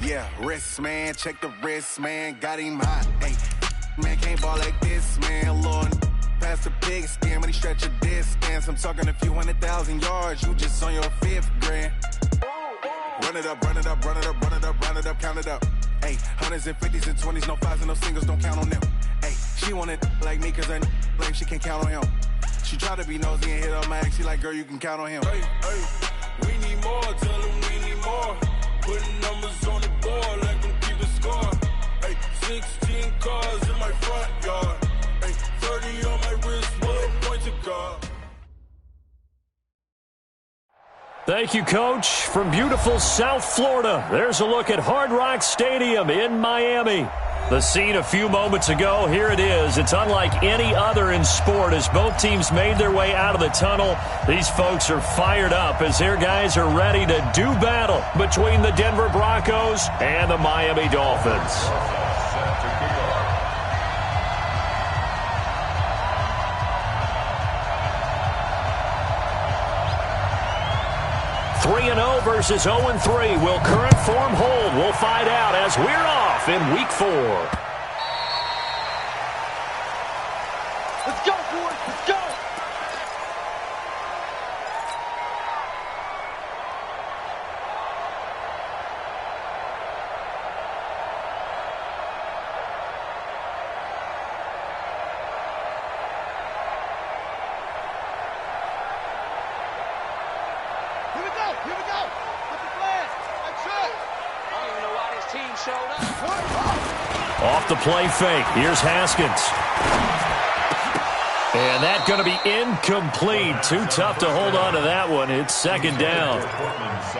Yeah, wrist, man, check the wrist, man, got him hot. Hey, man, can't ball like this, man, Lord. Pass the big skin, but he stretch a distance. I'm talking a few 100,000 yards, you just on your 5th grand. Run it up, run it up, run it up, run it up, run it up, count it up. Hey, hundreds and 50s and 20s, no 5s and no singles, don't count on them. Hey, she want it like me, cause her like she can't count on him. She try to be nosy and hit up my ex, she like, girl, you can count on him. Hey, hey, we need more, tell them we need more. Putting numbers on the board, like them keep a score. Hey, 16 cars in my front yard. Hey, 30 on my wrist, bullet point to guard. Thank you, Coach. From beautiful South Florida, there's a look at Hard Rock Stadium in Miami. The scene a few moments ago, here it is. It's unlike any other in sport as both teams made their way out of the tunnel. These folks are fired up as their guys are ready to do battle between the Denver Broncos and the Miami Dolphins. 3-0 versus 0-3. Will current form hold? We'll find out as we're off in Week 4. Let's go, boys. Let's go. Off the play fake. Here's Haskins. And that's going to be incomplete. Too tough to hold on to that one. It's second down.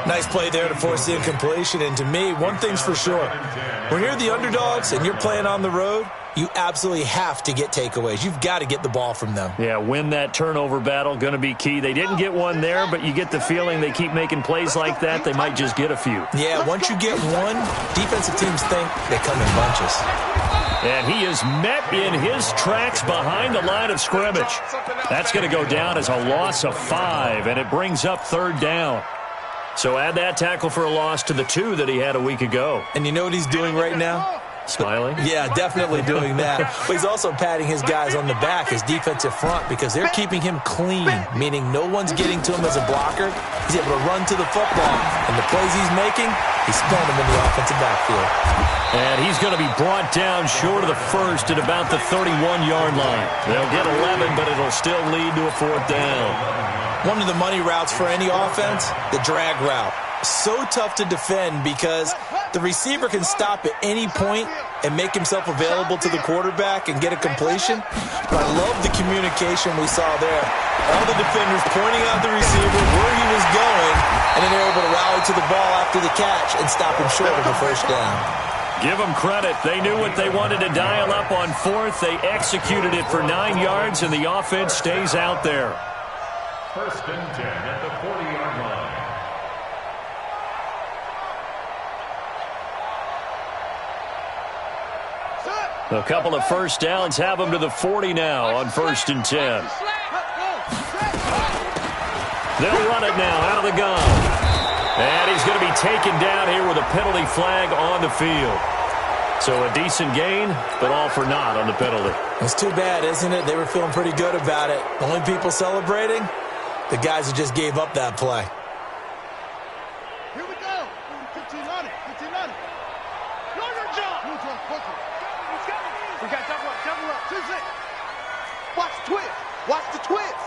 Nice play there to force the incompletion. And to me, one thing's for sure. When you're the underdogs and you're playing on the road, you absolutely have to get takeaways. You've got to get the ball from them. Yeah, win that turnover battle, going to be key. They didn't get one there, but you get the feeling they keep making plays like that, they might just get a few. Yeah, once you get one, defensive teams think they come in bunches. And he is met in his tracks behind the line of scrimmage. That's going to go down as a loss of 5, and it brings up third down. So add that tackle for a loss to the 2 that he had a week ago. And you know what he's doing right now? Smiling? Yeah, definitely doing that. But he's also patting his guys on the back, his defensive front, because they're keeping him clean, meaning no one's getting to him as a blocker. He's able to run to the football. And the plays he's making, he's throwing them in the offensive backfield. And he's going to be brought down short of the first at about the 31-yard line. They'll get 11, but it'll still lead to a fourth down. One of the money routes for any offense, the drag route. So tough to defend because the receiver can stop at any point and make himself available to the quarterback and get a completion. But I love the communication we saw there. All the defenders pointing out the receiver, where he was going, and then they're able to rally to the ball after the catch and stop him short of the first down. Give them credit. They knew what they wanted to dial up on fourth. They executed it for 9 yards, and the offense stays out there. First and 10 at the 40-yard line. A couple of first downs have them to the 40 now on first and 10. They'll run it now out of the gun. And he's going to be taken down here with a penalty flag on the field. So a decent gain, but all for naught on the penalty. It's too bad, isn't it? They were feeling pretty good about it. The only people celebrating, the guys who just gave up that play. Here we go. 15 on it. 15 on it. Your job. We got double up. 2-6. Watch the twist. Watch the twist.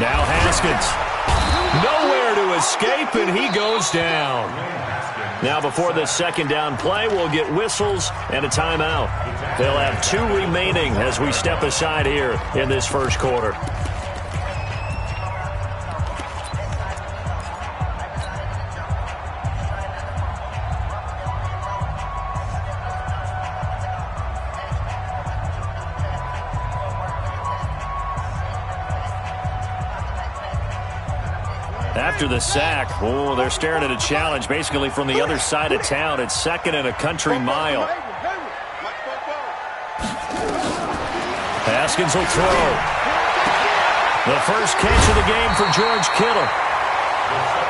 Now Haskins. Nowhere to escape, and he goes down. Now before this second down play, we'll get whistles and a timeout. They'll have 2 remaining as we step aside here in this first quarter. After the sack, they're staring at a challenge basically from the other side of town. It's second and a country mile. Haskins will throw. The first catch of the game for George Kittle.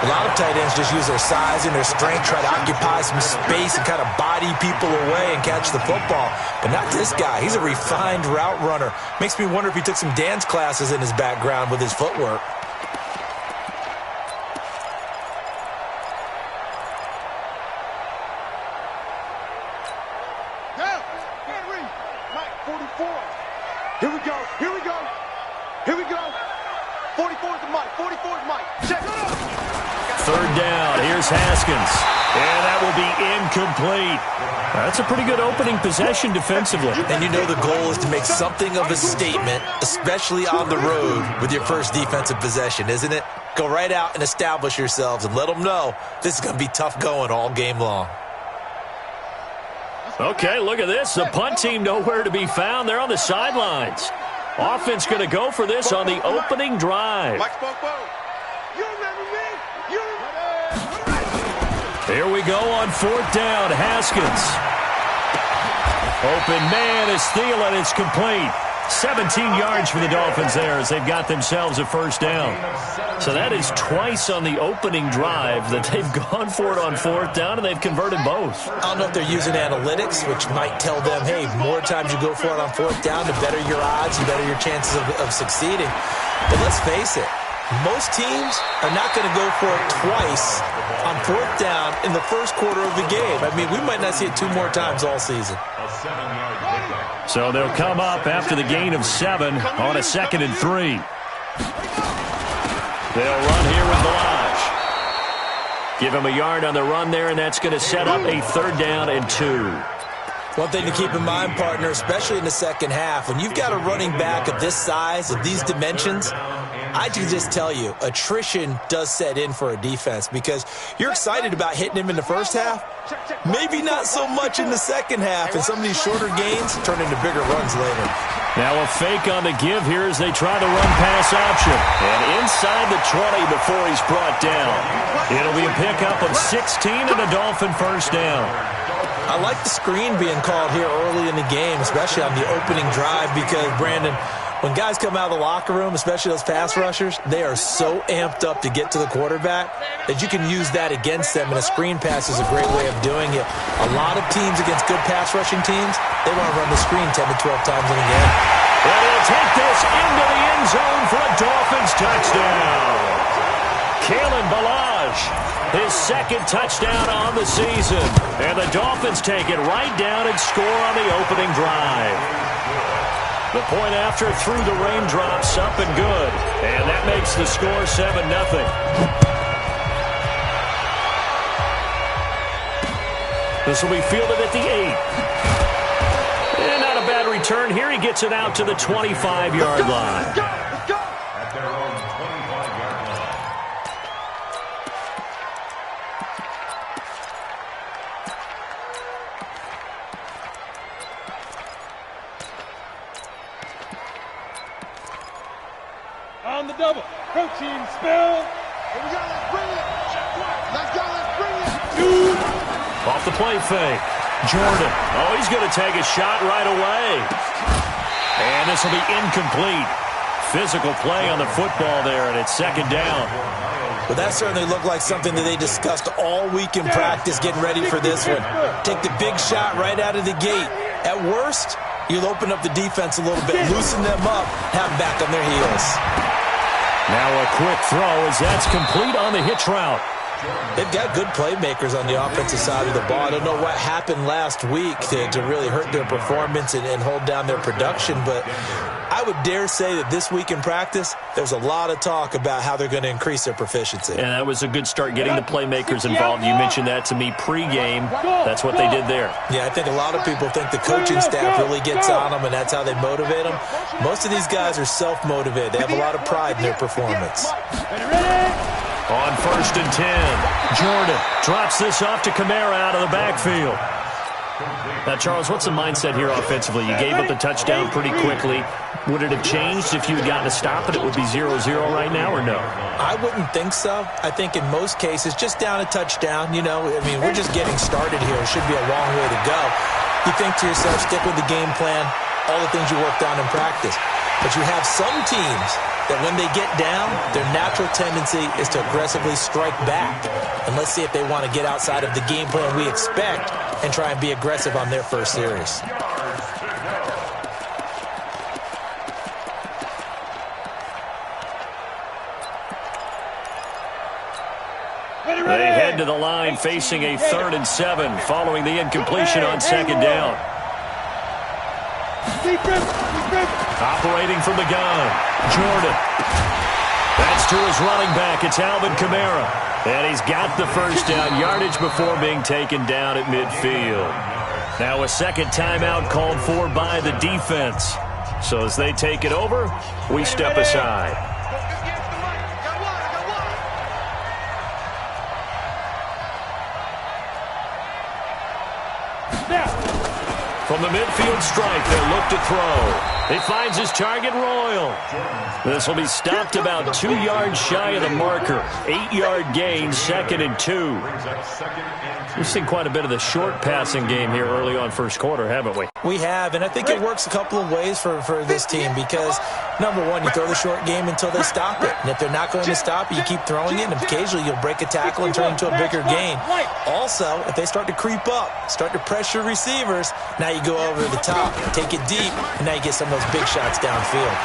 A lot of tight ends just use their size and their strength, try to occupy some space and kind of body people away and catch the football. But not this guy. He's a refined route runner. Makes me wonder if he took some dance classes in his background with his footwork. Mike, 44. Here we go. Here we go. Here we go. 44 is Mike. 44 is Mike. Check. Third down. Here's Haskins. And that will be incomplete. That's a pretty good opening possession defensively. And you know the goal is to make something of a statement, especially on the road with your first defensive possession, isn't it? Go right out and establish yourselves and let them know this is going to be tough going all game long. Okay, look at this. The punt team nowhere to be found. They're on the sidelines. Offense going to go for this on the opening drive. You remember me? You remember? Here we go on fourth down. Haskins. Open man is Thielen. It's complete. 17 yards for the Dolphins there as they've got themselves a first down. So that is twice on the opening drive that they've gone for it on fourth down, and they've converted both. I don't know if they're using analytics, which might tell them, hey, more times you go for it on fourth down, the better your odds, the better your chances of succeeding. But let's face it, most teams are not going to go for it twice on fourth down in the first quarter of the game. I mean, we might not see it 2 more times all season. So they'll come up after the gain of 7 on a 2nd and 3. They'll run here with Ballage. Give him a yard on the run there, and that's going to set up a 3rd down and 2. One thing to keep in mind, partner, especially in the second half, when you've got a running back of this size, of these dimensions, I can just tell you, attrition does set in for a defense because you're excited about hitting him in the first half. Maybe not so much in the second half, and some of these shorter gains turn into bigger runs later. Now a fake on the give here as they try the run-pass option. And inside the 20 before he's brought down. It'll be a pickup of 16 and a Dolphin first down. I like the screen being called here early in the game, especially on the opening drive because, Brandon, when guys come out of the locker room, especially those pass rushers, they are so amped up to get to the quarterback that you can use that against them, and a screen pass is a great way of doing it. A lot of teams against good pass rushing teams, they want to run the screen 10 to 12 times in a game. And he'll take this into the end zone for a Dolphins touchdown. Kalen Ballage, his 2nd touchdown on the season. And the Dolphins take it right down and score on the opening drive. The point after through the raindrops, up and good. And that makes the score 7-0. This will be fielded at the 8. And not a bad return here. He gets it out to the 25-yard line. At their own 25-yard line. On the double. Protein spill. Here we go. Let's bring it. Let's go. Let's bring it. Off the play fake. Jordan. Oh, he's going to take a shot right away. And this will be incomplete. Physical play on the football there, and it's 2nd down. But that certainly looked like something that they discussed all week in practice getting ready for this one. Take the big shot right out of the gate. At worst, you'll open up the defense a little bit, loosen them up, have them back on their heels. Now a quick throw as that's complete on the hitch route. They've got good playmakers on the offensive side of the ball. I don't know what happened last week to really hurt their performance and hold down their production, but I would dare say that this week in practice, there's a lot of talk about how they're going to increase their proficiency. And that was a good start getting the playmakers involved. You mentioned that to me pregame. That's what they did there. Yeah, I think a lot of people think the coaching staff really gets on them, and that's how they motivate them. Most of these guys are self-motivated. They have a lot of pride in their performance. On 1st and 10, Jordan drops this off to Kamara out of the backfield. Now, Charles, what's the mindset here offensively? You gave up the touchdown pretty quickly. Would it have changed if you had gotten a stop and it would be 0-0 right now, or no? I wouldn't think so. I think in most cases, just down a touchdown, you know, I mean, we're just getting started here. It should be a long way to go. You think to yourself, stick with the game plan, all the things you worked on in practice. But you have some teams that when they get down, their natural tendency is to aggressively strike back. And let's see if they want to get outside of the game plan we expect and try and be aggressive on their first series. They head to the line facing a 3rd and 7 following the incompletion on 2nd down. Operating from the gun, Jordan. That's to his running back. It's Alvin Kamara. And he's got the first down yardage before being taken down at midfield. Now a second timeout called for by the defense. So as they take it over, we step aside. From the midfield stripe, they'll look to throw. He finds his target, Royal. This will be stopped about 2 yards shy of the marker. 8-yard gain, 2nd and 2. We've seen quite a bit of the short passing game here early on first quarter, haven't we? We have, and I think it works a couple of ways for this team because, number one, you throw the short game until they stop it. And if they're not going to stop it, you keep throwing it, and occasionally you'll break a tackle and turn it into a bigger gain. Also, if they start to creep up, start to pressure receivers, now you go over the top, take it deep, and now you get some of those big shots downfield.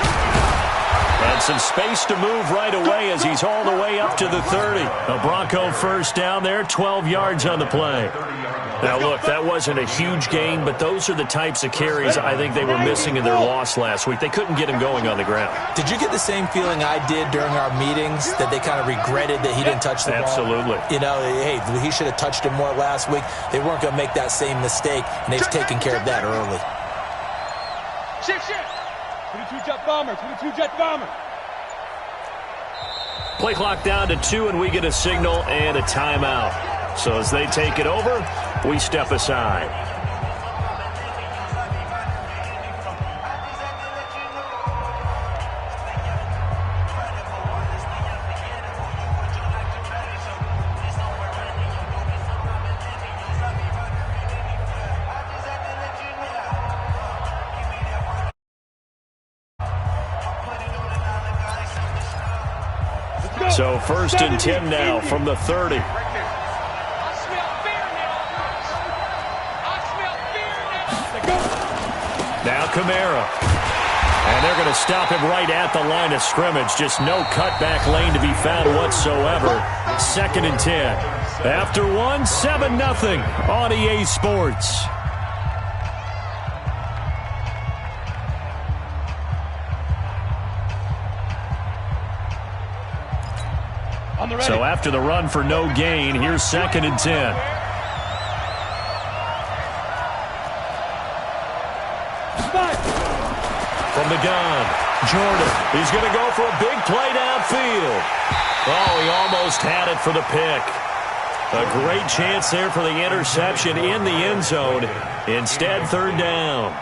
And some space to move right away as he's all the way up to the 30. A Bronco first down there, 12 yards on the play. Now, look, that wasn't a huge gain, but those are the types of carries I think they were missing in their loss last week. They couldn't get him going on the ground. Did you get the same feeling I did during our meetings, that they kind of regretted that he didn't touch the ball? Absolutely. You know, hey, he should have touched it more last week. They weren't going to make that same mistake, and they've taken care of that early. Shift. 22-jet bomber, 22-jet bomber. Play clock down to 2, and we get a signal and a timeout. So as they take it over, we step aside. So 1st and 10 now from the 30. Now Kamara. And they're going to stop him right at the line of scrimmage. Just no cutback lane to be found whatsoever. 2nd and 10. After 1, 7-0 on EA Sports. So after the run for no gain, here's 2nd and 10. From the gun, Jordan. He's going to go for a big play downfield. Oh, he almost had it for the pick. A great chance there for the interception in the end zone. Instead, 3rd down.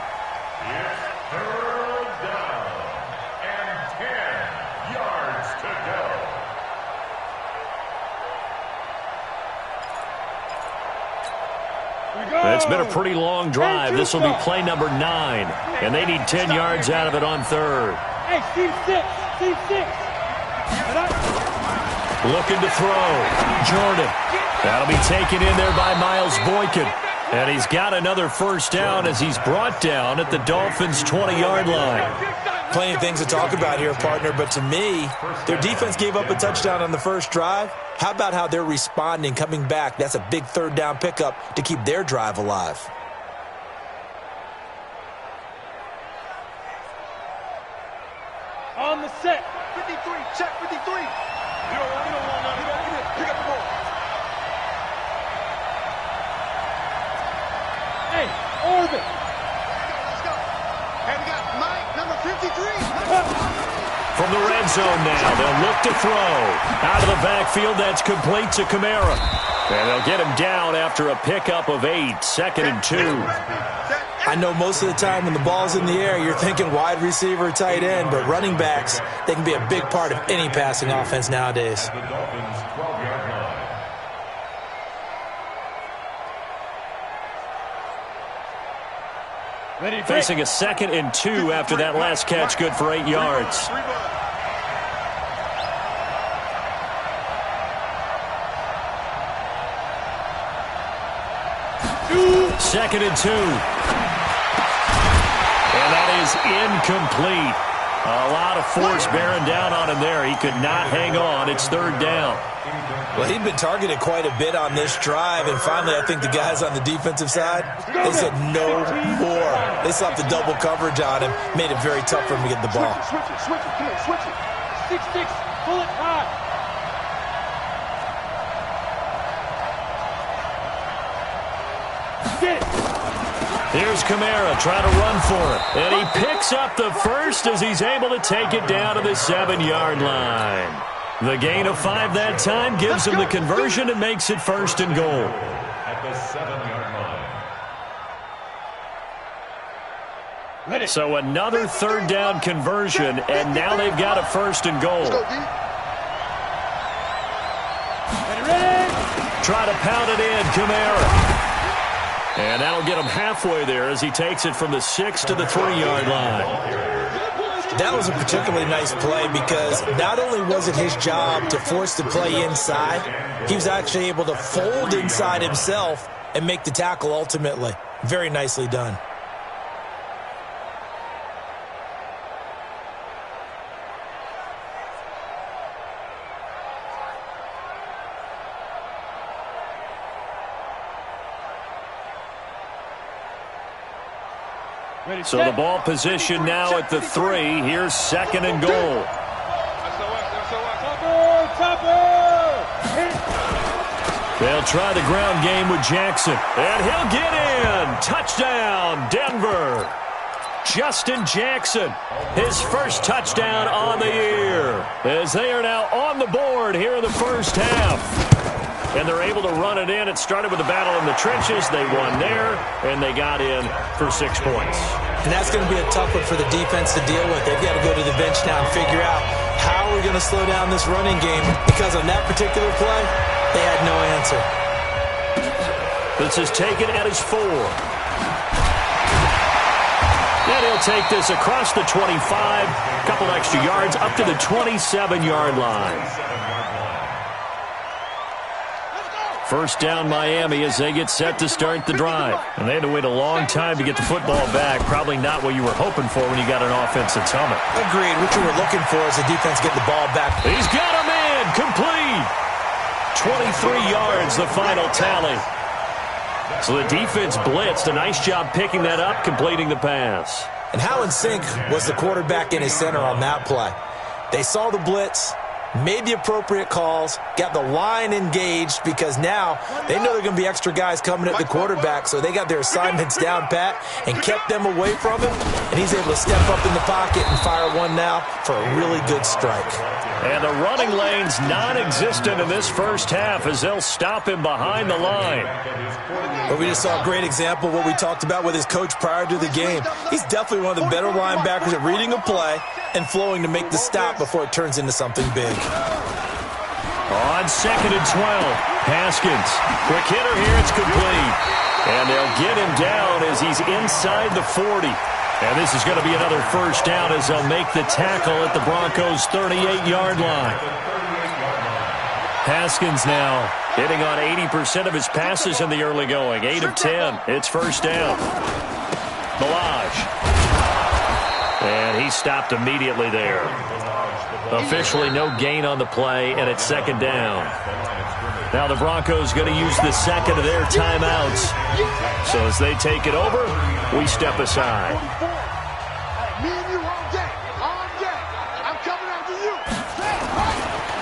It's been a pretty long drive. This will be play number 9. And they need 10 yards out of it on 3rd. Hey, Steve 6. Looking to throw. Jordan. That'll be taken in there by Miles Boykin. And he's got another first down as he's brought down at the Dolphins' 20-yard line. Plenty of things to talk about here, partner, but to me, their defense gave up a touchdown on the first drive. How about how they're responding, coming back? That's a big 3rd down pickup to keep their drive alive. On the set. 53, check 53. You don't want none. Pick up the ball. Hey, Orbit. Let's go. And we got Mike, number 53. From the red zone now, they'll look to throw. Out of the backfield, that's complete to Kamara. And they'll get him down after a pickup of 8, 2nd and 2. I know most of the time when the ball's in the air, you're thinking wide receiver, tight end, but running backs, they can be a big part of any passing offense nowadays. Facing a 2nd and 2 after that last catch, good for 8 yards. Second and 2. And that is incomplete. A lot of force bearing down on him there. He could not hang on. It's 3rd down. Well, he'd been targeted quite a bit on this drive, and finally I think the guys on the defensive side, they said no more. They slapped the double coverage on him, made it very tough for him to get the ball. Switch it. Come on, switch it. 6-6, pull it high. Here's Kamara trying to run for it. And he picks up the first as he's able to take it down to the 7-yard line. The gain of 5 that time gives him the conversion and makes it 1st and goal. At the 7-yard line. So another 3rd down conversion, and now they've got a 1st and goal. Try to pound it in, Kamara. And that'll get him halfway there as he takes it from the 6 to the 3-yard line. That was a particularly nice play because not only was it his job to force the play inside, he was actually able to fold inside himself and make the tackle ultimately. Very nicely done. So the ball position now at the 3. Here's 2nd and goal. They'll try the ground game with Jackson. And he'll get in. Touchdown, Denver. Justin Jackson, his first touchdown on the year, as they are now on the board here in the first half. And they're able to run it in. It started with a battle in the trenches. They won there, and they got in for 6 points. And that's going to be a tough one for the defense to deal with. They've got to go to the bench now and figure out how we're going to slow down this running game, because on that particular play, they had no answer. This is taken at his 4. And he'll take this across the 25, a couple extra yards, up to the 27-yard line. First down Miami as they get set to start the drive. And they had to wait a long time to get the football back. Probably not what you were hoping for when you got an offense that's humming. Agreed. What you were looking for is the defense get the ball back. He's got him in. Complete. 23 yards, the final tally. So the defense blitzed. A nice job picking that up, completing the pass. And how in sync was the quarterback in his center on that play? They saw the blitz, made the appropriate calls, got the line engaged, because now they know there are going to be extra guys coming at the quarterback, so they got their assignments down pat and kept them away from him, and he's able to step up in the pocket and fire one now for a really good strike. And the running lane's non-existent in this first half as they'll stop him behind the line. But we just saw a great example of what we talked about with his coach prior to the game. He's definitely one of the better linebackers at reading a play and flowing to make the stop before it turns into something big. On 2nd and 12, Haskins. Quick hitter here, it's complete. And they'll get him down as he's inside the 40. And this is going to be another first down as they'll make the tackle at the Broncos' 38-yard line. Haskins now hitting on 80% of his passes in the early going. 8 of 10. It's first down. Milage. And he stopped immediately there. Officially no gain on the play, and it's 2nd down. Now the Broncos going to use the second of their timeouts. So as they take it over, we step aside. Me and you on deck. On deck. I'm coming after you.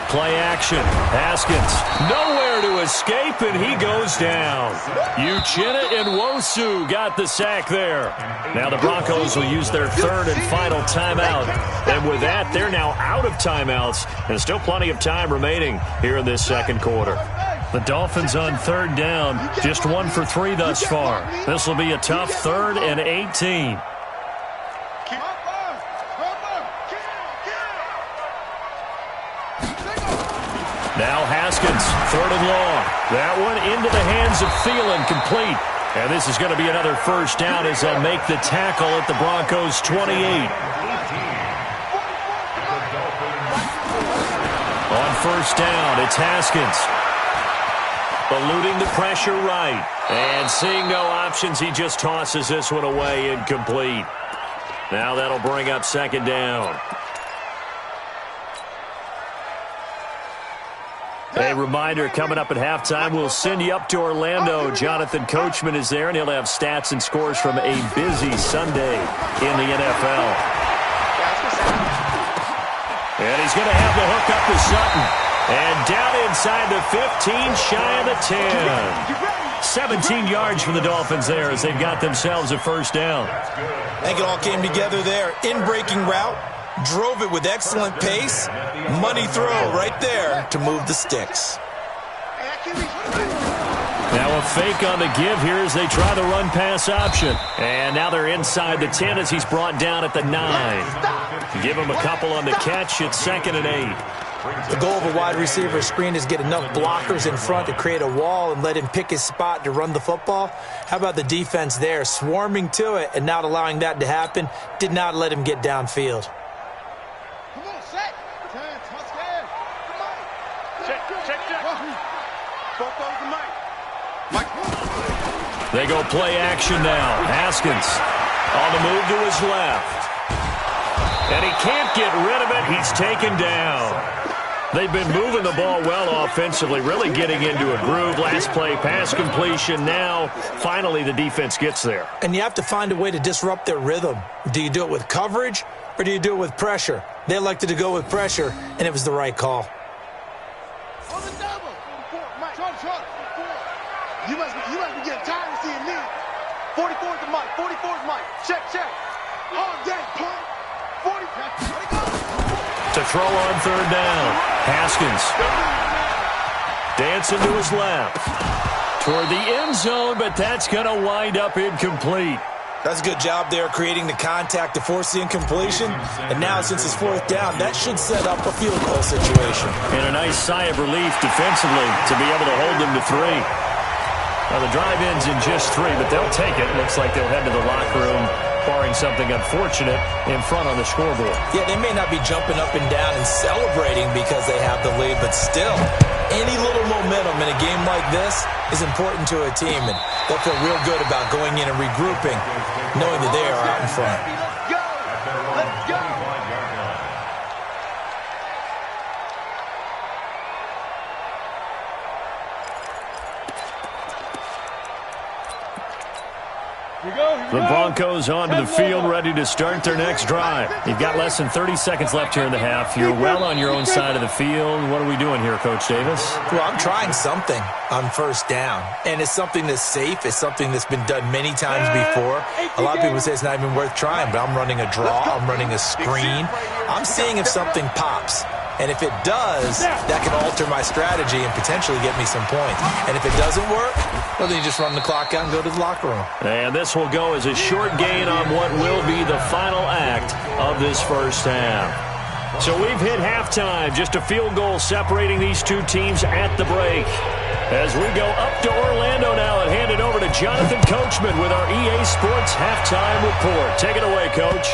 Play action. Haskins nowhere to escape, and he goes down. Uchenna Nwosu got the sack there. Now the Broncos will use their 3rd and final timeout. And with that, they're now out of timeouts, and still plenty of time remaining here in this second quarter. The Dolphins on 3rd down, just 1 for 3 thus far. This will be a tough 3rd and 18. Now Haskins, 3rd and long. That one into the hands of Thielen, complete. And this is going to be another first down as they'll make the tackle at the Broncos' 28. On first down, it's Haskins. Eluding the pressure right. And seeing no options, he just tosses this one away, incomplete. Now that'll bring up second down. A reminder, coming up at halftime, we'll send you up to Orlando. Jonathan Coachman is there, and he'll have stats and scores from a busy Sunday in the NFL. And he's going to have the hook up to Sutton. And down inside the 15, shy of the 10. 17 yards for the Dolphins there as they've got themselves a first down. I think it all came together there. In-breaking route. Drove it with excellent pace. Money throw right there to move the sticks. Now a fake on the give here as they try the run-pass option. And now they're inside the 10 as he's brought down at the 9. Give him a couple on the catch. It's 2nd and 8. The goal of a wide receiver screen is get enough blockers in front to create a wall and let him pick his spot to run the football. How about the defense there, swarming to it and not allowing that to happen? Did not let him get downfield. They go play action now. Haskins on the move to his left. And he can't get rid of it. He's taken down. They've been moving the ball well offensively, really getting into a groove. Last play, pass completion. Now, finally, the defense gets there. And you have to find a way to disrupt their rhythm. Do you do it with coverage or do you do it with pressure? They elected to go with pressure, and it was the right call. You must be getting tired of seeing me. 44 is the mic. 44 is Mike. Check. All day, pump. 40. To throw on third down. Haskins. Dancing to his left. Toward the end zone, but that's going to wind up incomplete. That's a good job there creating the contact to force the incompletion. And now, since it's 4th down, that should set up a field goal situation. And a nice sigh of relief defensively to be able to hold them to 3. Well, the drive ends in just 3, but they'll take it. Looks like they'll head to the locker room, barring something unfortunate, in front on the scoreboard. Yeah, they may not be jumping up and down and celebrating because they have the lead, but still, any little momentum in a game like this is important to a team, and they'll feel real good about going in and regrouping, knowing that they are out in front. Let's go. The Broncos onto the field, ready to start their next drive. You've got less than 30 seconds left here in the half. You're well on your own side of the field. What are we doing here, Coach Davis? Well, I'm trying something on first down, and it's something that's safe. It's something that's been done many times before. A lot of people say it's not even worth trying, but I'm running a draw. I'm running a screen. I'm seeing if something pops. And if it does, that can alter my strategy and potentially get me some points. And if it doesn't work, well, then you just run the clock out and go to the locker room. And this will go as a short gain on what will be the final act of this first half. So we've hit halftime. Just a field goal separating these two teams at the break. As we go up to Orlando now and hand it over to Jonathan Coachman with our EA Sports Halftime Report. Take it away, Coach.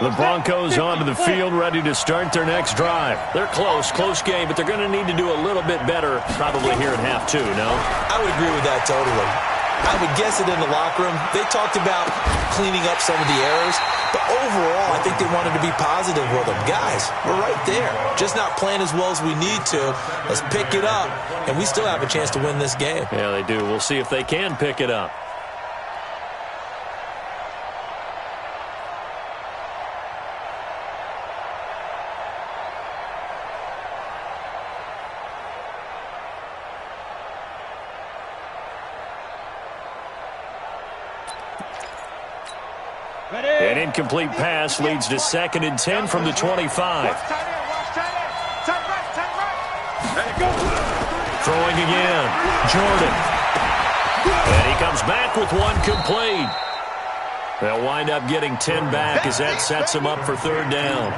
The Broncos onto the field, ready to start their next drive. They're close game, but they're going to need to do a little bit better probably here in half 2, no? I would agree with that totally. I would guess it in the locker room. They talked about cleaning up some of the errors, but overall, I think they wanted to be positive with them. Guys, we're right there. Just not playing as well as we need to. Let's pick it up, and we still have a chance to win this game. Yeah, they do. We'll see if they can pick it up. An incomplete pass leads to 2nd and 10 from the 25. Throwing again, Jordan. And he comes back with one complete. They'll wind up getting 10 back as that sets them up for third down.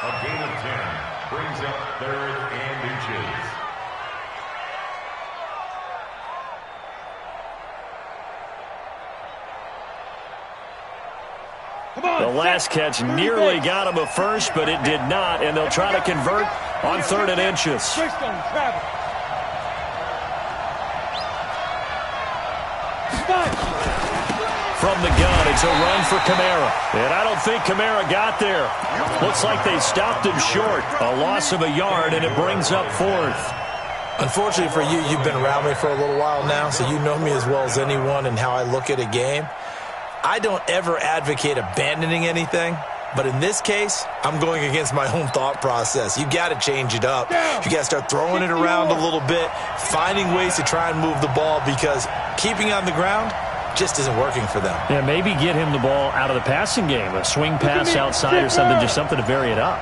A gain of 10 brings up third and inches. The last catch nearly got him a first, but it did not, and they'll try to convert on third and inches. From the gun, it's a run for Kamara. And I don't think Kamara got there. Looks like they stopped him short. A loss of a yard, and it brings up fourth. Unfortunately for you, you've been around me for a little while now, so you know me as well as anyone and how I look at a game. I don't ever advocate abandoning anything, but in this case, I'm going against my own thought process. You got to change it up. You got to start throwing it around a little bit, finding ways to try and move the ball, because keeping on the ground just isn't working for them. Yeah, maybe get him the ball out of the passing game, a swing pass outside or something, just something to vary it up.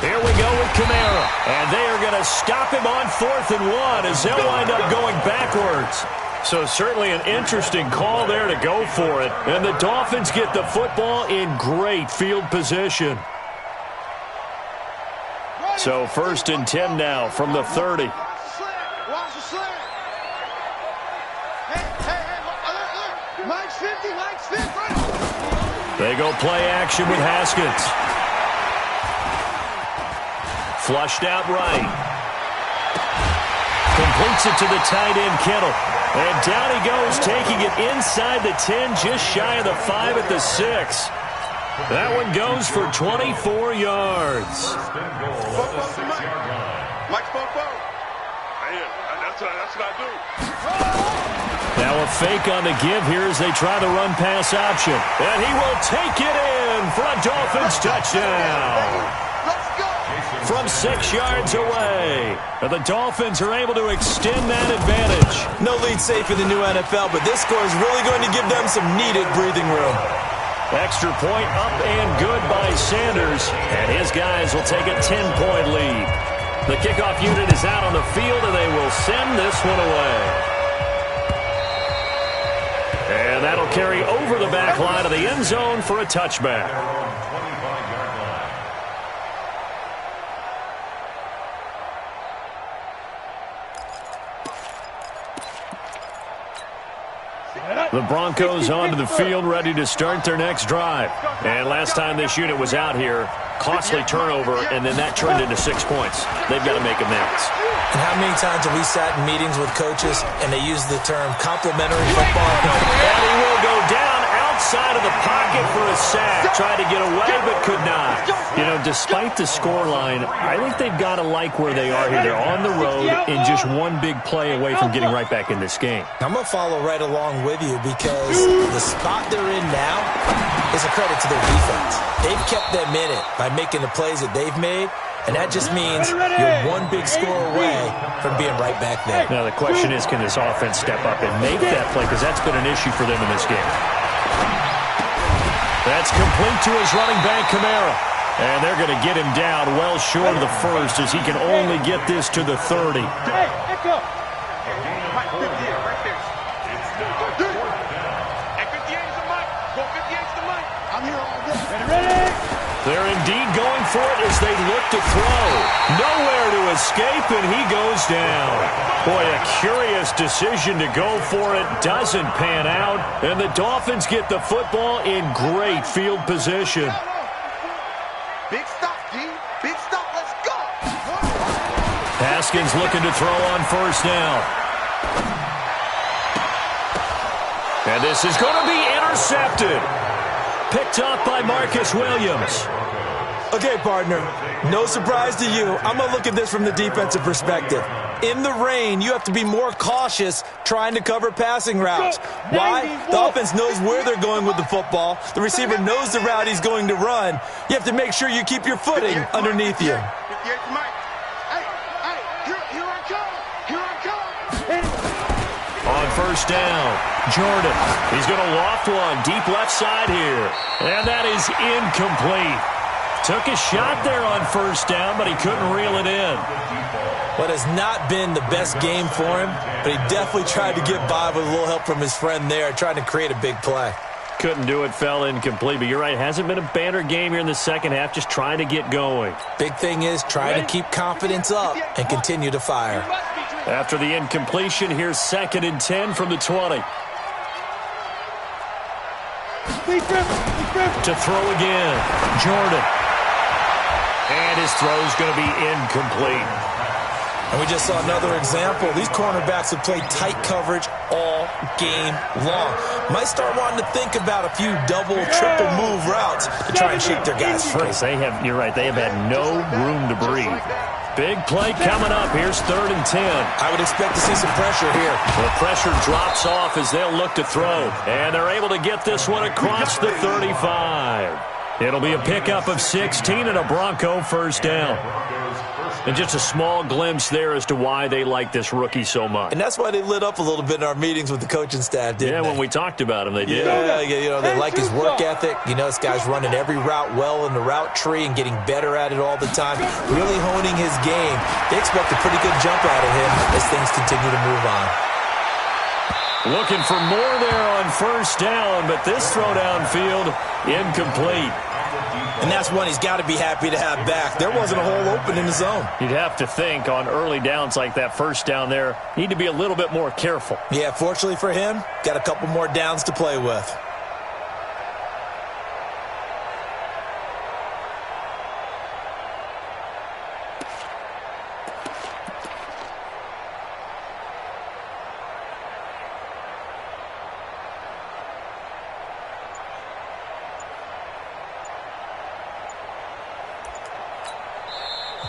Here we go with Kamara, and they are going to stop him on 4th and 1 as they'll wind up going backwards. So certainly an interesting call there to go for it, and the Dolphins get the football in great field position. So 1st and 10 now from the 30. They go play action with Haskins. Flushed out right. Completes it to the tight end, Kittle. And down he goes, taking it inside the 10, just shy of the 5 at the 6. That one goes for 24 yards. That's what I do. Now a fake on the give here as they try the run-pass option. And he will take it in for a Dolphins touchdown. From 6 yards away. And the Dolphins are able to extend that advantage. No lead safe in the new NFL, but this score is really going to give them some needed breathing room. Extra point up and good by Sanders. And his guys will take a 10-point lead. The kickoff unit is out on the field, and they will send this one away. And that'll carry over the back line of the end zone for a touchback. The Broncos onto the field, ready to start their next drive. And last time this unit was out here, costly turnover, and then that turned into 6 points. They've got to make amends. And how many times have we sat in meetings with coaches and they use the term complementary football? And he will go down outside of the pocket for a sack. Tried to get away, but could not. You know, despite the scoreline, I think they've got to like where they are here. They're on the road and just one big play away from getting right back in this game. I'm going to follow right along with you because the spot they're in now is a credit to their defense. They've kept them in it by making the plays that they've made, and that just means you're one big score away from being right back there. Now the question is, can this offense step up and make that play, because that's been an issue for them in this game. That's complete to his running back, Kamara. And they're going to get him down well short of the first as he can only get this to the 30. Hey, echo. Mike, 58 right there. Hey, 58 is the mic. Go 58 is the mic. I'm here all day. Ready? They're indeed going for it as they look to throw. Nowhere to escape, and he goes down. Boy, a curious decision to go for it. Doesn't pan out, and the Dolphins get the football in great field position. Big stop, G. Big stop. Let's go. Haskins looking to throw on first down. And this is going to be intercepted. Picked up by Marcus Williams. Okay, partner, no surprise to you. I'm going to look at this from the defensive perspective. In the rain, you have to be more cautious trying to cover passing routes. Why? The offense knows where they're going with the football. The receiver knows the route he's going to run. You have to make sure you keep your footing underneath you. On first down, Jordan. He's going to loft one deep left side here. And that is incomplete. Took a shot there on first down, but he couldn't reel it in. What has not been the best game for him, but he definitely tried to get by with a little help from his friend there, trying to create a big play. Couldn't do it, fell incomplete, but you're right, hasn't been a banner game here in the second half, just trying to get going. Big thing is trying to keep confidence up and continue to fire. After the incompletion, here's 2nd and 10 from the 20. To throw again, Jordan. And his throw's going to be incomplete. And we just saw another example. These cornerbacks have played tight coverage all game long. Might start wanting to think about a few double, triple move routes to try and shake their guys free. You're right, they have had no room to breathe. Big play coming up. Here's 3rd and 10. I would expect to see some pressure here. The pressure drops off as they'll look to throw. And they're able to get this one across the 35. It'll be a pickup of 16 and a Bronco first down. And just a small glimpse there as to why they like this rookie so much. And that's why they lit up a little bit in our meetings with the coaching staff, didn't they? When we talked about him, they did. Yeah, they like his work ethic. This guy's running every route well in the route tree and getting better at it all the time, really honing his game. They expect a pretty good jump out of him as things continue to move on. Looking for more there on first down, but this throw downfield, incomplete. And that's one he's got to be happy to have back. There wasn't a hole open in the zone. You'd have to think on early downs like that first down there, need to be a little bit more careful. Yeah, fortunately for him, got a couple more downs to play with.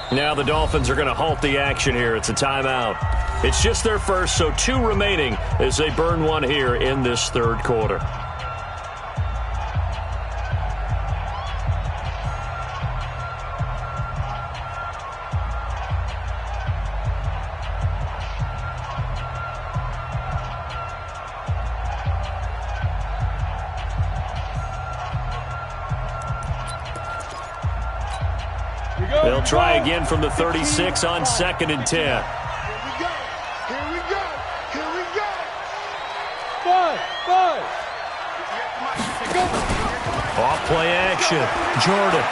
Now the Dolphins are going to halt the action here. It's a timeout. It's just their first, so 2 remaining as they burn one here in this 3rd quarter. They'll try again from the 36 on 2nd and 10. Here we go. 5. Off play action. Jordan.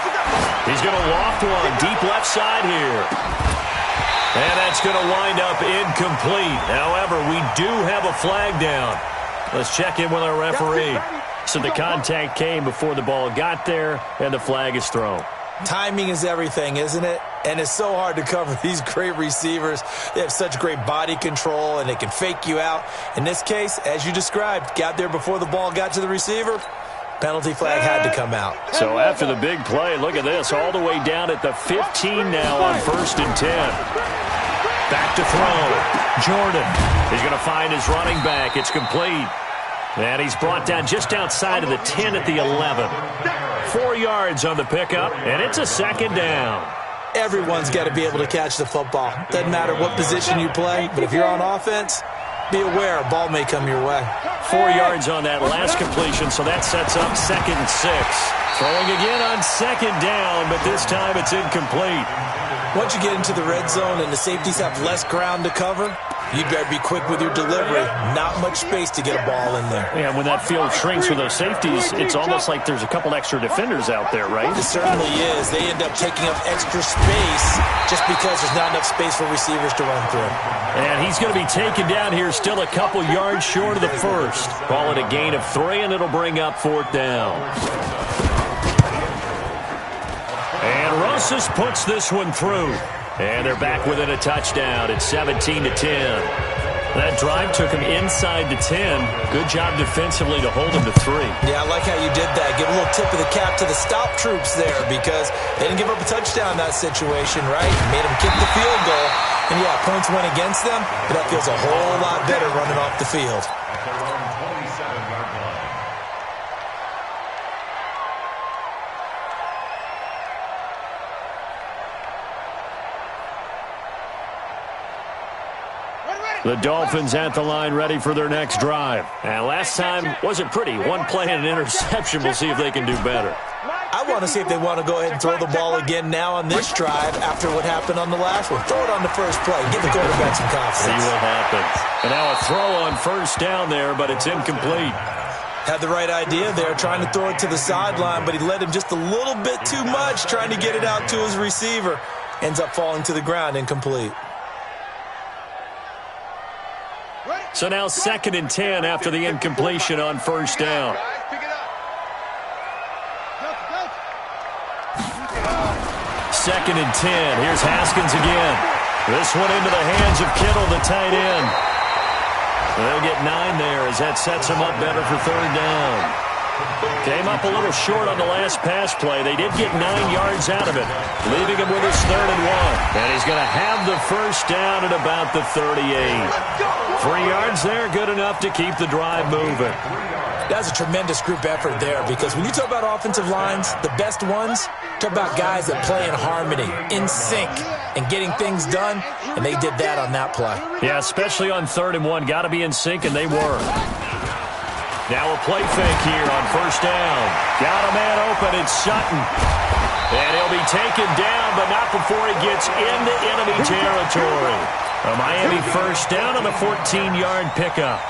He's going to loft one deep left side here. And that's going to wind up incomplete. However, we do have a flag down. Let's check in with our referee. So the contact came before the ball got there, and the flag is thrown. Timing is everything, isn't it? And it's so hard to cover these great receivers. They have such great body control, and they can fake you out. In this case, as you described, got there before the ball got to the receiver. Penalty flag had to come out. So after the big play, look at this, all the way down at the 15 now on 1st and 10. Back to throw. Jordan. He's going to find his running back. It's complete. And he's brought down just outside of the 10 at the 11. 4 yards on the pickup, and it's a 2nd down. Everyone's got to be able to catch the football. Doesn't matter what position you play, but if you're on offense, be aware a ball may come your way. 4 yards on that last completion, so that sets up 2nd and 6. Throwing again on 2nd down, but this time it's incomplete. Once you get into the red zone and the safeties have less ground to cover, you better be quick with your delivery. Not much space to get a ball in there. Yeah, when that field shrinks with those safeties, it's almost like there's a couple extra defenders out there, right? It certainly is. They end up taking up extra space just because there's not enough space for receivers to run through. And he's going to be taken down here still a couple yards short of the first. Call it a gain of 3, and it'll bring up 4th down. And Rosas puts this one through. And they're back within a touchdown. It's 17-10. That drive took him inside the 10. Good job defensively to hold him to 3. Yeah, I like how you did that. Give a little tip of the cap to the stop troops there because they didn't give up a touchdown in that situation, right? Made them kick the field goal. And, yeah, points went against them, but that feels a whole lot better running off the field. The Dolphins at the line ready for their next drive. And last time wasn't pretty. One play and an interception. We'll see if they can do better. I want to see if they want to go ahead and throw the ball again now on this drive after what happened on the last one. Throw it on the first play. Give the quarterback some confidence. See what happens. And now a throw on first down there, but it's incomplete. Had the right idea there, trying to throw it to the sideline, but he led him just a little bit too much, trying to get it out to his receiver. Ends up falling to the ground, incomplete. So now 2nd and 10 after the incompletion on first down. 2nd and 10. Here's Haskins again. This one into the hands of Kittle, the tight end. They'll get 9 there as that sets them up better for 3rd down. Came up a little short on the last pass play. They did get 9 yards out of it, leaving him with his 3rd and 1. And he's going to have the first down at about the 38. 3 yards there, good enough to keep the drive moving. That's a tremendous group effort there, because when you talk about offensive lines, the best ones, talk about guys that play in harmony, in sync, and getting things done, and they did that on that play. Yeah, especially on 3rd and 1. Got to be in sync, and they were. Now a play fake here on first down. Got a man open, it's Sutton. And he'll be taken down, but not before he gets into enemy territory. A Miami first down on a 14-yard pickup.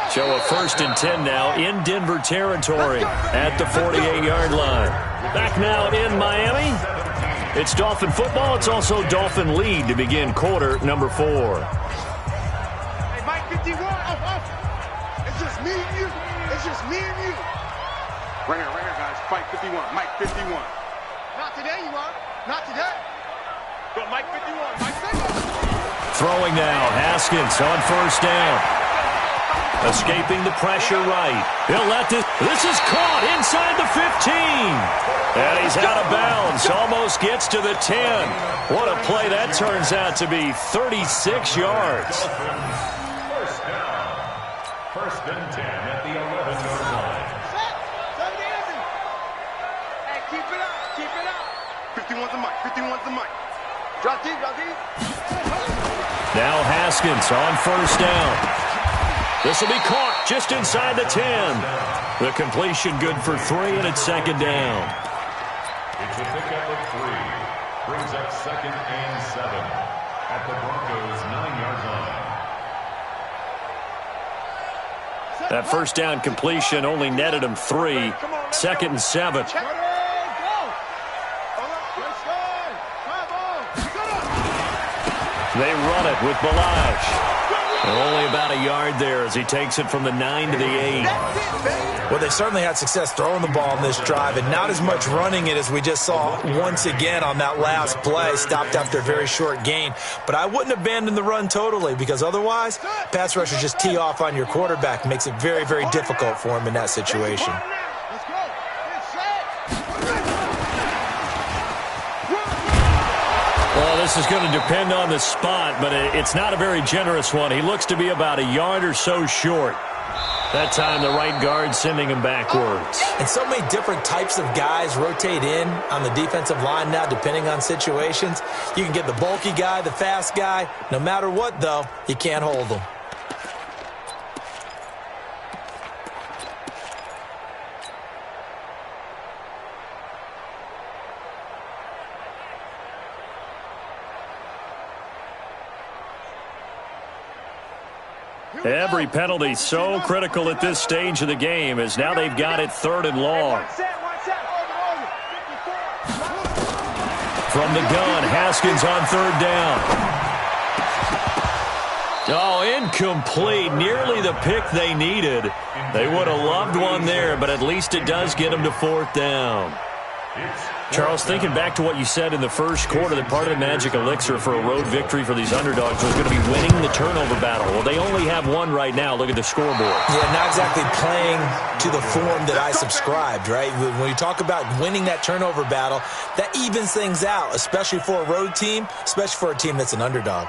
So a 1st and 10 now in Denver territory at the 48-yard line. Back now in Miami. It's Dolphin football. It's also Dolphin lead to begin quarter number 4. Hey, Mike 51. It's just me and you. It's just me and you. Right here, guys. Mike 51. Mike 51. Not today, you are. Not today. But Mike 51. Mike 51. Throwing now. Haskins on first down. Escaping the pressure right. He'll let this. This is caught inside the 15. And he's out of bounds. Almost gets to the 10. What a play that turns out to be. 36 yards. First down. 1st and 10 at the 11-yard line. Hey, keep it up. Keep it up. 51's the mic. 51's the mic. Drop deep, drop deep. Now Haskins on first down. This will be caught just inside the 10. The completion good for 3, and it's 2nd down. It's a pickup of 3. Brings up 2nd and 7 at the Broncos' 9-yard line. That first down completion only netted him 3. 2nd and 7. They run it with Ballage. Only about a yard there as he takes it from the 9 to the 8. Well, they certainly had success throwing the ball on this drive, and not as much running it as we just saw once again on that last play. Stopped after a very short gain. But I wouldn't abandon the run totally, because otherwise, pass rushers just tee off on your quarterback. Makes it very, very difficult for him in that situation. Well, this is going to depend on the spot, but it's not a very generous one. He looks to be about a yard or so short. That time, the right guard sending him backwards. And so many different types of guys rotate in on the defensive line now, depending on situations. You can get the bulky guy, the fast guy. No matter what, though, you can't hold them. Every penalty so critical at this stage of the game, as now they've got it 3rd and long. From the gun, Haskins on 3rd down. Oh, incomplete. Nearly the pick they needed. They would have loved one there, but at least it does get them to 4th down. Charles, thinking back to what you said in the first quarter, that part of the magic elixir for a road victory for these underdogs was going to be winning the turnover battle. Well, they only have one right now. Look at the scoreboard. Yeah, not exactly playing to the form that I subscribed, right? When you talk about winning that turnover battle, that evens things out, especially for a road team, especially for a team that's an underdog.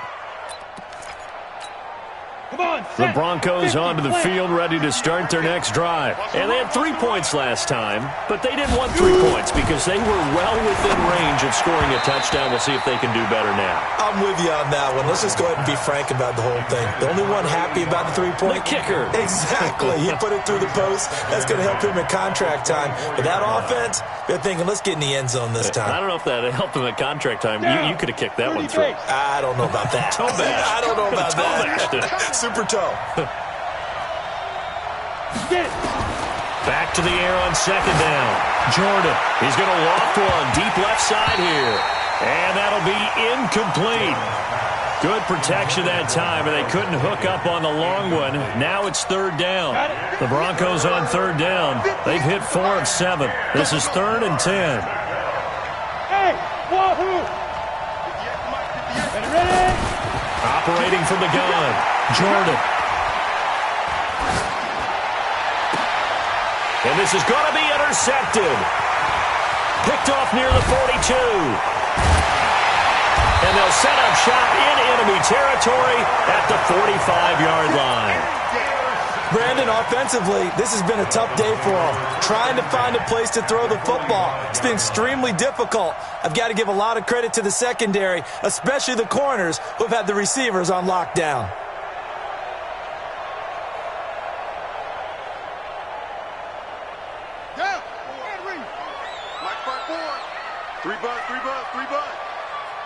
The Broncos onto the field, ready to start their next drive. And they had 3 points last time, but they didn't want 3 points because they were well within range of scoring a touchdown. We'll see if they can do better now. I'm with you on that one. Let's just go ahead and be frank about the whole thing. The only one happy about the 3-point? The kicker. Exactly. He put it through the post. That's going to help him in contract time. But that offense, they're thinking, let's get in the end zone this time. I don't know if that helped him at contract time. You could have kicked that one through. I don't know about that. Toe bash. I don't know about that. Super toe. Back to the air on second down. Jordan, he's going to loft one deep left side here. And that'll be incomplete. Good protection that time, and they couldn't hook up on the long one. Now it's third down. The Broncos on third down. They've hit 4 of 7. This is 3rd and 10. Hey, wahoo! Ready? Operating from the gun. Jordan. And this is going to be intercepted. Picked off near the 42. And they'll set up shop in enemy territory at the 45-yard line. Brandon, offensively, this has been a tough day for him. Trying to find a place to throw the football. It's been extremely difficult. I've got to give a lot of credit to the secondary, especially the corners who have had the receivers on lockdown.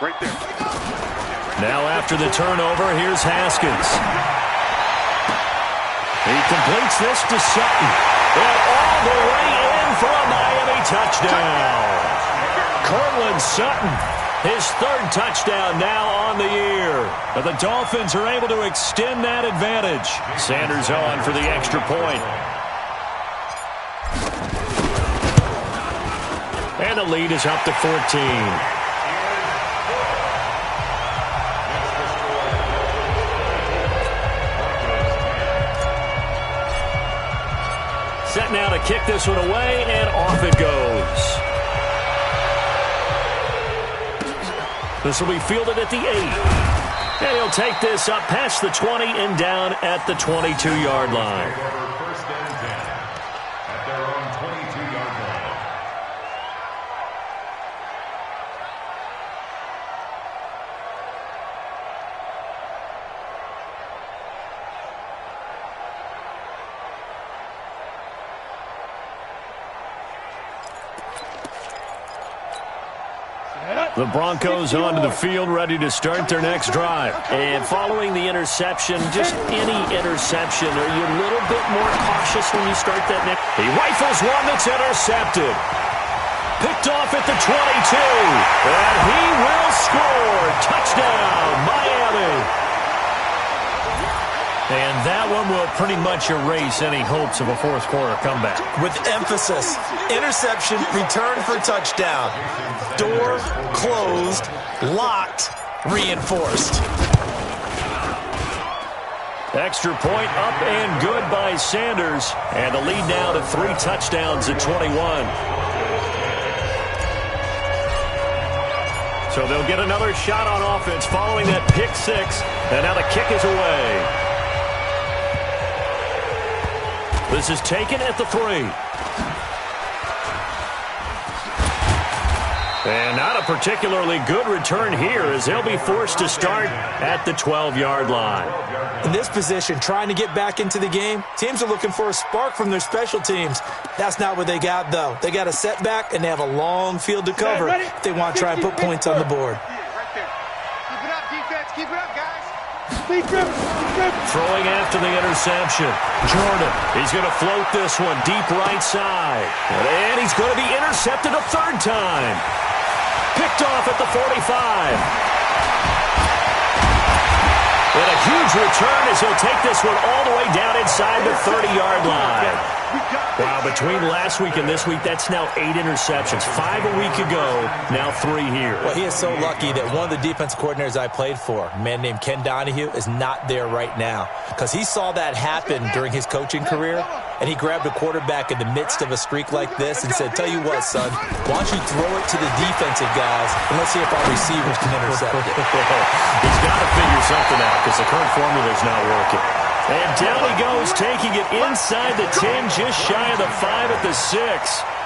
Right there. Now after the turnover, here's Haskins. He completes this to Sutton. And all the way in for a Miami touchdown. Cortland Sutton, his 3rd touchdown now on the year. But the Dolphins are able to extend that advantage. Sanders on for the extra point. And the lead is up to 14. Set now to kick this one away, and off it goes. This will be fielded at the 8. And he'll take this up past the 20 and down at the 22-yard line. First and 10 at their own 22-yard line. The Broncos onto the field, ready to start their next drive. And following the interception, just any interception, are you a little bit more cautious when you start that next? He rifles one that's intercepted. Picked off at the 22. And he will score. Touchdown, Miami. And that one will pretty much erase any hopes of a fourth quarter comeback. With emphasis, interception, return for touchdown. Door closed, locked, reinforced. Extra point up and good by Sanders. And the lead now to 3 touchdowns at 21. So they'll get another shot on offense following that pick 6. And now the kick is away. This is taken at the 3. And not a particularly good return here as they'll be forced to start at the 12-yard line. In this position, trying to get back into the game, teams are looking for a spark from their special teams. That's not what they got, though. They got a setback, and they have a long field to cover if they want to try and put points on the board. Right there. Keep it up, defense. Keep it up, guys. Throwing after the interception. Jordan, he's going to float this one deep right side. And he's going to be intercepted a 3rd time. Picked off at the 45. And a huge return as he'll take this one all the way down inside the 30-yard line. Wow, between last week and this week, that's now 8 interceptions. 5 a week ago, now 3 here. Well, he is so lucky that one of the defense coordinators I played for, a man named Ken Donahue, is not there right now because he saw that happen during his coaching career. and he grabbed a quarterback in the midst of a streak like this and said, tell you what, son, why don't you throw it to the defensive guys, and let's see if our receivers can intercept it. He's got to figure something out because the current formula is not working. And down he goes, taking it inside the 10, just shy of the 5 at the 6.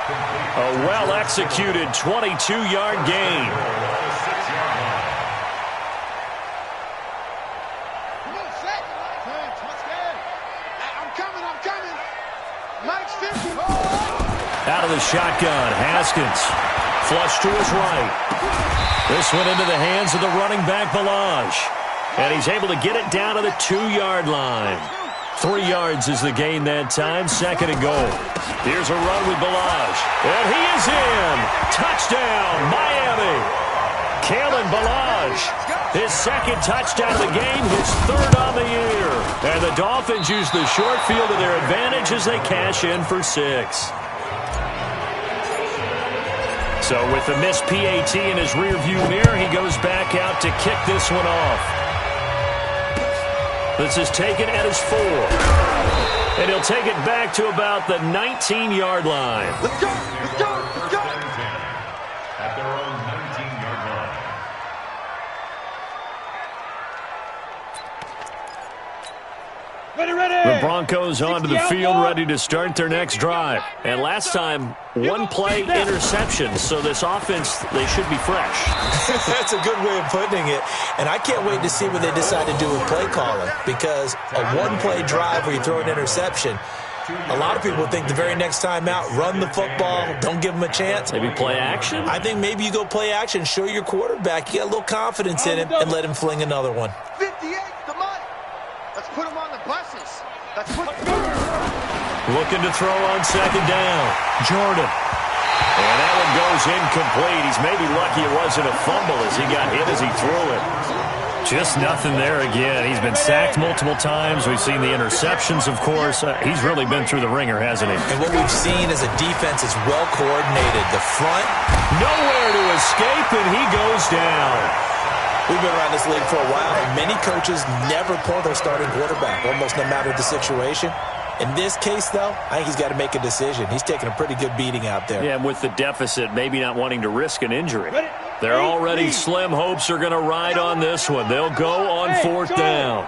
A well-executed 22-yard gain. Out of the shotgun, Haskins. Flush to his right. This went into the hands of the running back, Ballage. And he's able to get it down to the 2-yard line. 3 yards is the gain that time, 2nd and goal. Here's a run with Ballage. And he is in. Touchdown, Miami. Kalen Ballage. His 2nd touchdown of the game, his 3rd on the year. And the Dolphins use the short field to their advantage as they cash in for 6. So with the missed PAT in his rearview mirror, he goes back out to kick this one off. This is taken at his 4. And he'll take it back to about the 19-yard line. Let's go! Let's go! Let's go! At their own 19-yard line. The Broncos onto the field, ready to start their next drive. And last time, 1 play interception, so this offense, they should be fresh. That's a good way of putting it. And I can't wait to see what they decide to do with play calling, because a 1-play drive where you throw an interception, a lot of people think the very next time out, run the football, don't give them a chance. Maybe play action? I think maybe you go play action, show your quarterback you got a little confidence in him, and let him fling another one. 58, the money. Let's put him on the buses. Let's put Looking to throw on 2nd down. Jordan. And that one goes incomplete. He's maybe lucky it wasn't a fumble as he got hit as he threw it. Just nothing there again. He's been sacked multiple times. We've seen the interceptions, of course. He's really been through the ringer, hasn't he? And what we've seen is a defense is well coordinated. The front, nowhere to escape, and he goes down. We've been around this league for a while, and many coaches never pull their starting quarterback, almost no matter the situation. In this case, though, I think he's got to make a decision. He's taking a pretty good beating out there. Yeah, and with the deficit, maybe not wanting to risk an injury. Their already slim hopes are going to ride on this one. They'll go on 4th down.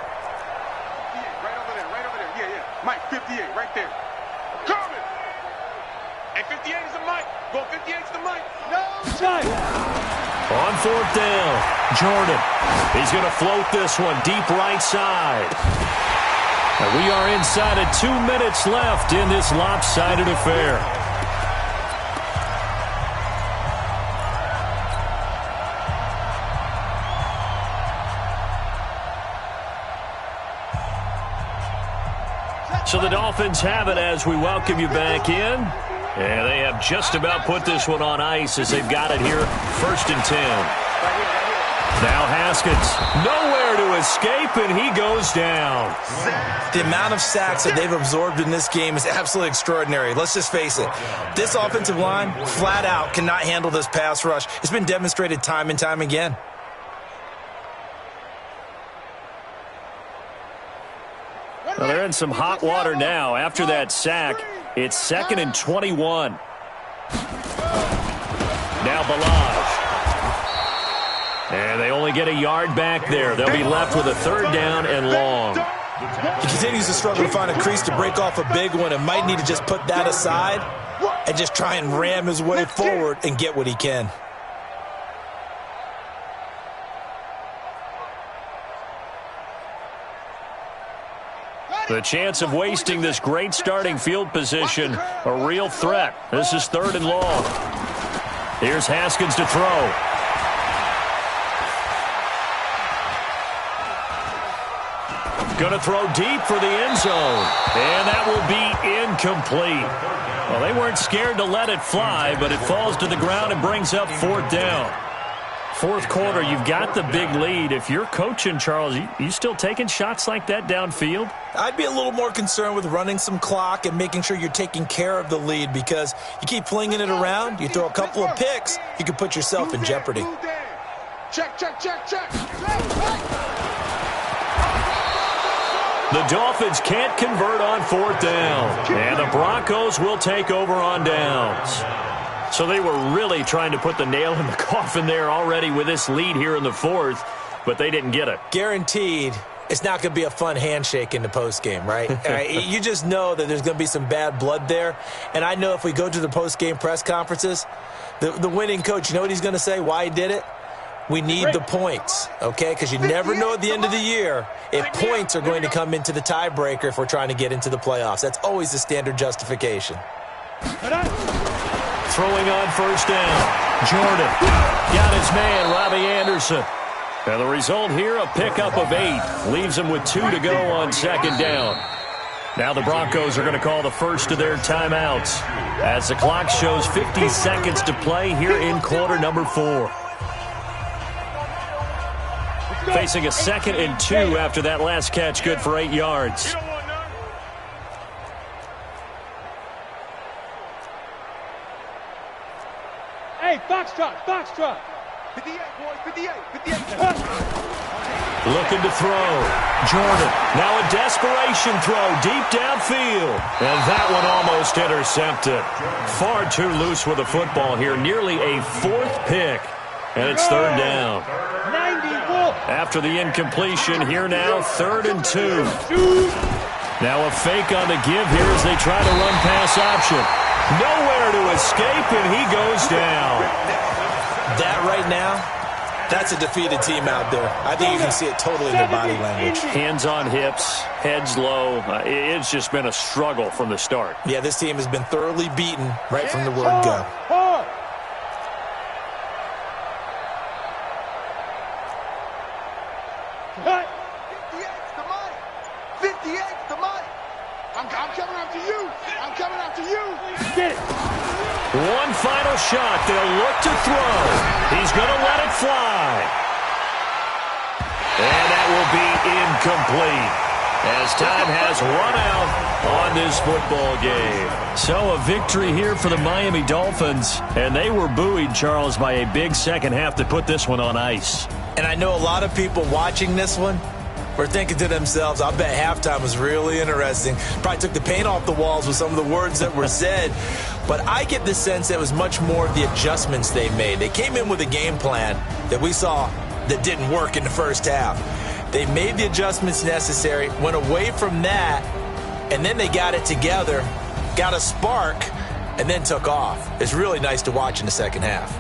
right over there. Yeah. Mike, 58, right there. Coming. And 58 is the Mike. Go 58 is the Mike. No shot. On 4th down, Jordan. He's going to float this one deep right side. And we are inside of 2 minutes left in this lopsided affair. So the Dolphins have it as we welcome you back in. And they have just about put this one on ice as they've got it here, 1st and 10. Now Haskins, nowhere to escape, and he goes down. The amount of sacks that they've absorbed in this game is absolutely extraordinary. Let's just face it. This offensive line, flat out, cannot handle this pass rush. It's been demonstrated time and time again. Well, they're in some hot water now. After that sack, it's 2nd and 21. Now Ballage. And they only get a yard back there. They'll be left with a 3rd down and long. He continues to struggle to find a crease to break off a big one and might need to just put that aside and just try and ram his way forward and get what he can. The chance of wasting this great starting field position, a real threat. This is 3rd and long. Here's Haskins to throw. Going to throw deep for the end zone. And that will be incomplete. Well, they weren't scared to let it fly, but it falls to the ground and brings up 4th down. 4th quarter, you've got the big lead. If you're coaching, Charles, you still taking shots like that downfield? I'd be a little more concerned with running some clock and making sure you're taking care of the lead, because you keep flinging it around, you throw a couple of picks, you can put yourself in jeopardy. Check. The Dolphins can't convert on 4th down, and the Broncos will take over on downs. So they were really trying to put the nail in the coffin there already with this lead here in the 4th, but they didn't get it. Guaranteed it's not going to be a fun handshake in the postgame, right? You just know that there's going to be some bad blood there. And I know if we go to the postgame press conferences, the winning coach, you know what he's going to say, why he did it? We need the points, okay? Because you never know at the end of the year if points are going to come into the tiebreaker if we're trying to get into the playoffs. That's always the standard justification. Throwing on 1st down. Jordan got his man, Robbie Anderson. And the result here, a pickup of 8. Leaves them with 2 to go on 2nd down. Now the Broncos are going to call the first of their timeouts as the clock shows 50 seconds to play here in quarter number 4. Facing a 2nd and 2 after that last catch, good for 8 yards. Hey, Foxtrot, Foxtrot. 58, boys, 58, 58. Looking to throw. Jordan, now a desperation throw deep downfield. And that one almost intercepted. Far too loose with the football here. Nearly a 4th pick. And it's 3rd down. 94. After the incompletion, here now, 3rd and 2. Now a fake on the give here as they try to run pass option. Nowhere to escape, and he goes down. That right now, that's a defeated team out there. I think you can see it totally in their body language. Hands on hips, heads low. It's just been a struggle from the start. Yeah, this team has been thoroughly beaten right from the word go. One final shot. They'll look to throw. He's going to let it fly. And that will be incomplete as time has run out on this football game. So a victory here for the Miami Dolphins. And they were buoyed, Charles, by a big second half to put this one on ice. And I know a lot of people watching this one were thinking to themselves, I bet halftime was really interesting. Probably took the paint off the walls with some of the words that were said. But I get the sense that it was much more of the adjustments they made. They came in with a game plan that we saw that didn't work in the first half. They made the adjustments necessary, went away from that, and then they got it together, got a spark, and then took off. It's really nice to watch in the second half.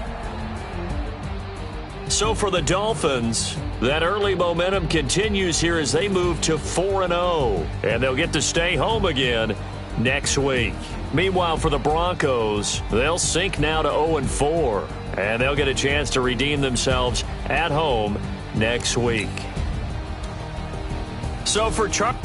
So for the Dolphins, that early momentum continues here as they move to 4-0. And they'll get to stay home again next week. Meanwhile, for the Broncos, they'll sink now to 0-4. And they'll get a chance to redeem themselves at home next week. So for Chuck...